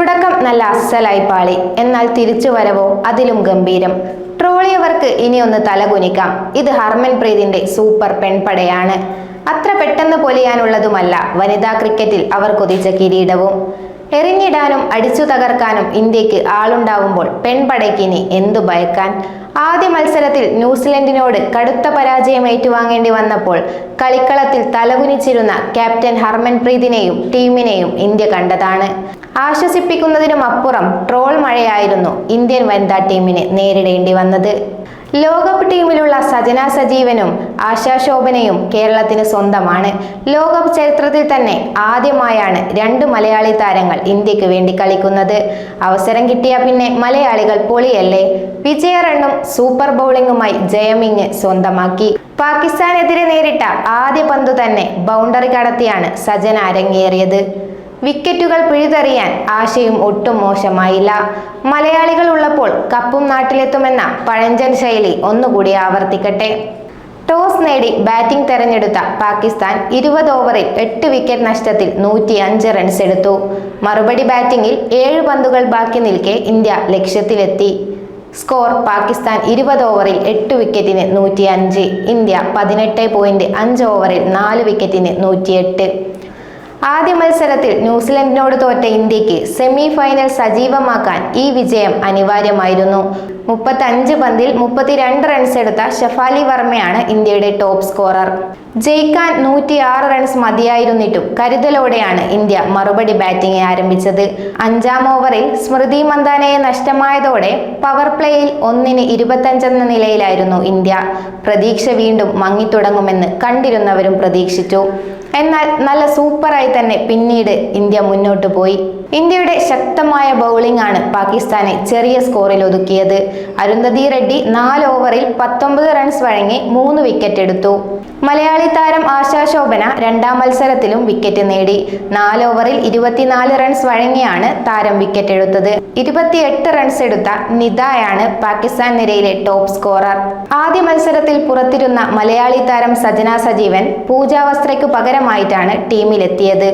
തുടക്കം നല്ല അസ്സലായി പാളി. എന്നാൽ തിരിച്ചുവരവോ അതിലും ഗംഭീരം. ട്രോളിയവർക്ക് ഇനിയൊന്ന് തലകുനിക്കാം. ഇത് ഹർമൻപ്രീതിന്റെ സൂപ്പർ പെൺപടയാണ്. അത്ര പെട്ടെന്ന് പൊലിയാനുള്ളതുമല്ല വനിതാ ക്രിക്കറ്റിൽ അവർ കൊതിച്ച കിരീടവും. എറിഞ്ഞിടാനും അടിച്ചു തകർക്കാനും ഇന്ത്യക്ക് ആളുണ്ടാവുമ്പോൾ പെൺപടയ്ക്ക് ഇനി എന്തു ഭയക്കാൻ? ആദ്യ മത്സരത്തിൽ ന്യൂസിലൻഡിനോട് കടുത്ത പരാജയം ഏറ്റുവാങ്ങേണ്ടി വന്നപ്പോൾ കളിക്കളത്തിൽ തലകുനിച്ചിരുന്ന ക്യാപ്റ്റൻ ഹർമൻപ്രീതിനെയും ടീമിനെയും ഇന്ത്യ കണ്ടതാണ്. ആശ്വസിപ്പിക്കുന്നതിനുമപ്പുറം ട്രോൾ മഴയായിരുന്നു ഇന്ത്യൻ വനിതാ ടീമിന് നേരിടേണ്ടി വന്നത്. ലോകകപ്പ് ടീമിലുള്ള സജന സജീവനും ആശാ ശോഭനയും കേരളത്തിന് സ്വന്തമാണ്. ലോകകപ്പ് ചരിത്രത്തിൽ തന്നെ ആദ്യമായാണ് 2 മലയാളി താരങ്ങൾ ഇന്ത്യക്ക് വേണ്ടി കളിക്കുന്നത്. അവസരം കിട്ടിയ പിന്നെ മലയാളികൾ പൊളിയല്ലേ. വിജയ റണ്ണും സൂപ്പർ ബൗളിംഗുമായി ജയമിങ് സ്വന്തമാക്കി. പാകിസ്ഥാനെതിരെ നേരിട്ട ആദ്യ പന്തു തന്നെ ബൗണ്ടറി കടത്തിയാണ് സജന അരങ്ങേറിയത്. വിക്കറ്റുകൾ പിഴുതെറിയാൻ ആശയും ഒട്ടും മോശമായില്ല. മലയാളികൾ ഉള്ളപ്പോൾ കപ്പും നാട്ടിലെത്തുമെന്ന പഴഞ്ചൻ ശൈലി ഒന്നുകൂടി ആവർത്തിക്കട്ടെ. ടോസ് നേടി ബാറ്റിംഗ് തെരഞ്ഞെടുത്ത പാകിസ്ഥാൻ 20 ഓവറിൽ 8 വിക്കറ്റ് നഷ്ടത്തിൽ 105 റൺസ് എടുത്തു. മറുപടി ബാറ്റിംഗിൽ 7 പന്തുകൾ ബാക്കി നിൽക്കെ ഇന്ത്യ ലക്ഷ്യത്തിലെത്തി. സ്കോർ പാകിസ്ഥാൻ 20 ഓവറിൽ 8 വിക്കറ്റിന് 105, ഇന്ത്യ 18.5 ഓവറിൽ 4 വിക്കറ്റിന് 108. ആദ്യ മത്സരത്തിൽ ന്യൂസിലൻഡിനോട് തോറ്റ ഇന്ത്യക്ക് സെമി ഫൈനൽ സജീവമാക്കാൻ ഈ വിജയം അനിവാര്യമായിരുന്നു. 35 പന്തിൽ 32 റൺസ് എടുത്ത ഷഫാലി വർമ്മയാണ് ഇന്ത്യയുടെ ടോപ്പ് സ്കോറർ. ജയിക്കാൻ 106 റൺസ് മതിയായിരുന്നിട്ടും കരുതലോടെയാണ് ഇന്ത്യ മറുപടി ബാറ്റിംഗ് ആരംഭിച്ചത്. 5-ാം ഓവറിൽ സ്മൃതി മന്ദാനയെ നഷ്ടമായതോടെ പവർ പ്ലേയിൽ 1-25 എന്ന നിലയിലായിരുന്നു ഇന്ത്യ. പ്രതീക്ഷ വീണ്ടും മങ്ങിത്തുടങ്ങുമെന്ന് കണ്ടിരുന്നവരും പ്രതീക്ഷിച്ചു. എന്നാൽ നല്ല സൂപ്പറായി തന്നെ പിന്നീട് ഇന്ത്യ മുന്നോട്ട് പോയി. ഇന്ത്യയുടെ ശക്തമായ ബൗളിംഗ് ആണ് പാകിസ്ഥാനെ ചെറിയ സ്കോറിൽ ഒതുക്കിയത്. അരുന്ധതി റെഡ്ഡി 4 ഓവറിൽ 19 റൺസ് വഴങ്ങി 3 വിക്കറ്റ് എടുത്തു. മലയാളി താരം ആശാ ശോഭന 2-ാം മത്സരത്തിലും വിക്കറ്റ് നേടി. 4 ഓവറിൽ 24 റൺസ് വഴങ്ങിയാണ് താരം വിക്കറ്റ് എടുത്തത്. 28 റൺസ് എടുത്ത നിദായാണ് പാകിസ്ഥാൻ നിരയിലെ ടോപ്പ് സ്കോറർ. ആദ്യ മത്സരത്തിൽ പുറത്തിരുന്ന മലയാളി താരം സജന സജീവൻ പൂജ വസ്ത്രയ്ക്കു പകരമായിട്ടാണ് ടീമിലെത്തിയത്.